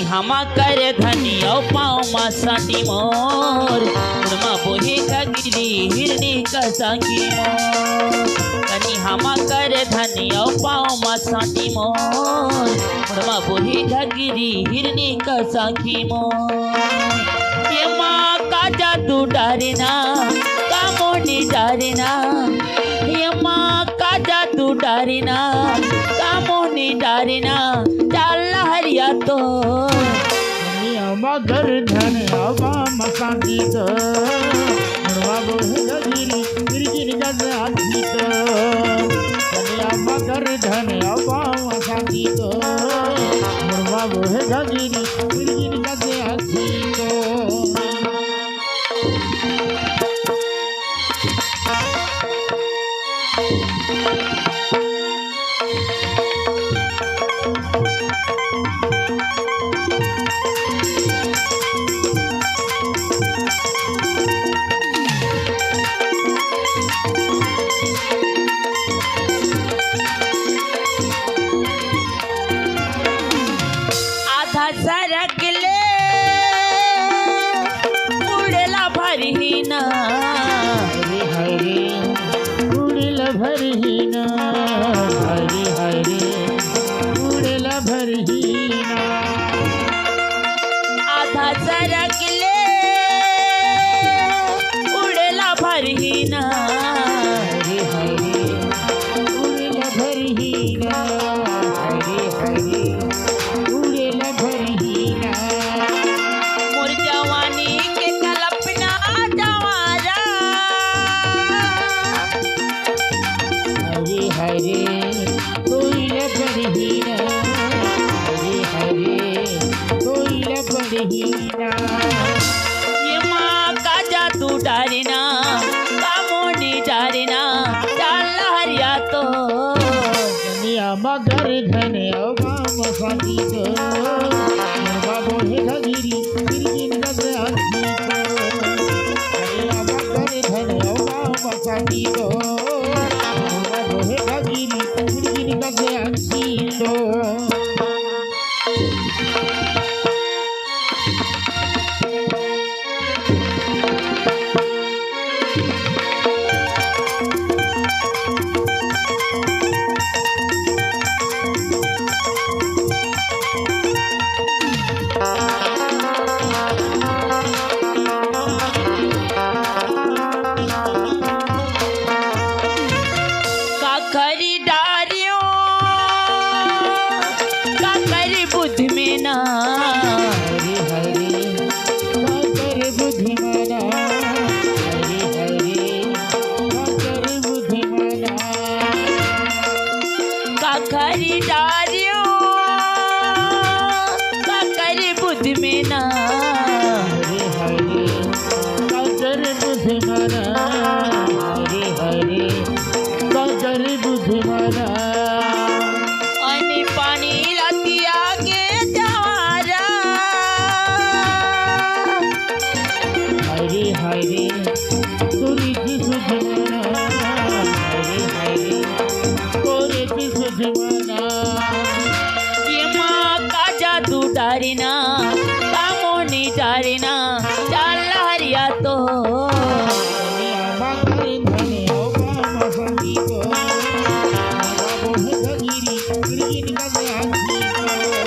हमा कर धनिया पाँव मा साटी मोर उनमा बोहे घगिरी हिरनी का साकी मोर कनी हमा कर धनिया पाँव मा साटी मोर उनमा बोहे घगिरी हिरनी का साकी मोर ये माँ का जादू डारेना कामोनी डारेना ये माँ का जादू डारेना कामोनी डारेना चाल हरिया तो मगर धन हवा मसांगी तो मुड़वा बोहे गगिरी गिरगिर गज आखी तो कन्या मगर धन हवा मसांगी तो मुड़वा बोहे गगिरी गिरगिर गज आखी तो सरक ले उड़ला भरहीना हरे हरे उड़ला भरहीना हरे हरे उड़ला भरहीना आधा सरक ले उड़ला भरहीना हरे हरे उड़ला भरहीना हरे हरे मोर जवानी के कल्पना जवारा हरे हरे कोयला बढ़ीना हरे हरे कोयला बढ़ीना ये माँ का जादू डारेना कामोनी डारेना चाल हरिया तो दुनिया मगर धन अवाम साथी तो बाबो हे घगिरी गिरगिर गज आखी तो दुनिया मगर धन अवाम साथी तो बाबो हे घगिरी गिरगिर गज आखी तो खरीदारियों का करी बुद्धि में ना हरे हरे काकर बुद्धि मना हरे हरे काकर बुद्धि मना का खरीदारियों का करी बुद्धि में ना हरे हरे काकर बुद्धि मना हरे हरे काकर बुद्धि मना अनि पानी रतिया के जवारा हरे हरे तुरी सुधि मना हरे हरे कोरे सुधि मना ये माँ का जादू डारेना कामोनी डारेना चाल हरिया तो दुनिया मगर धन अवाम साथी तो बाबो हे घगिरी गिरगिर गज आखी तो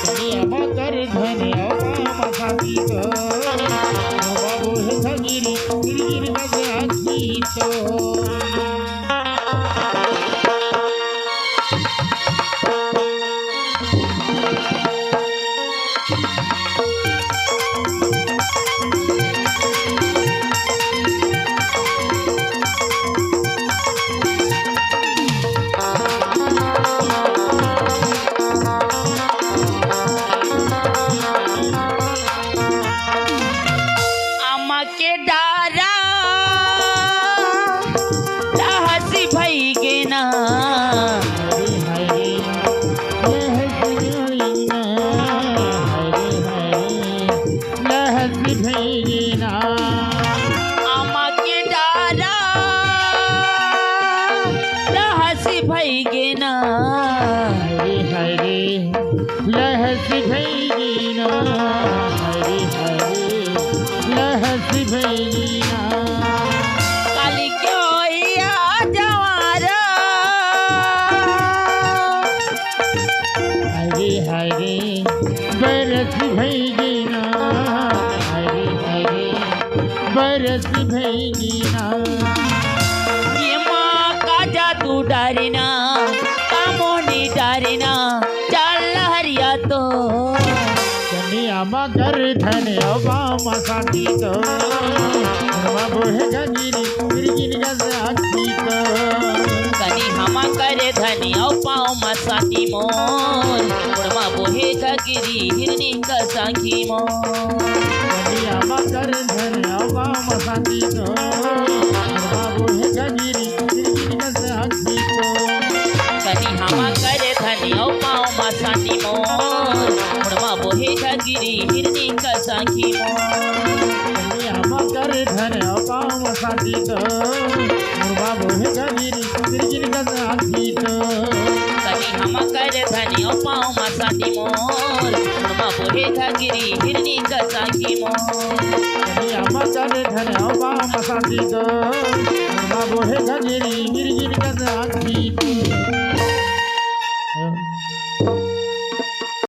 दुनिया मगर धन अवाम साथी तो बाबो हे घगिरी गिरगिर गज आखी तो आमा के डारा हसी भई गे ना हरे हरे लहसुना हरे हरे लहस भैना आमा के डारा हसी भई गे ना हरे हरे लहस भैगी बरसी भेंगीना ये माँ का जादू डारेना कामोनी डारेना चाल हरिया तो कन्या मगर धन अबाम साठी तो मुडवा बोहे गगिरी गिरगिन गज आखी तो कनी हमा करे धनी औ पाँव मसाती मोर मुड़मा बोहे गिरी हिरनी का सांखी मोर कन्या मगर धन अबाम साठी तो मुडवा बोहे गगिरी गिरगिन गज आखी तो कनी हमा करे धनी औ पाँव मसाती मोर मुड़मा बोहे गिरी हिरनी का सांखी मोर कन्या मगर धन अबाम साठी तो मुडवा बोहे गगिरी गिरगिन गज आखी तो कनी हमा करे धनी औ पाँव मसाती मोर मुड़मा बोहे गिरी हिरनी का सांखी मोर कन्या मगर धन अबाम साठी तो मुडवा बोहे गगिरी गिरगिन गज आखी तो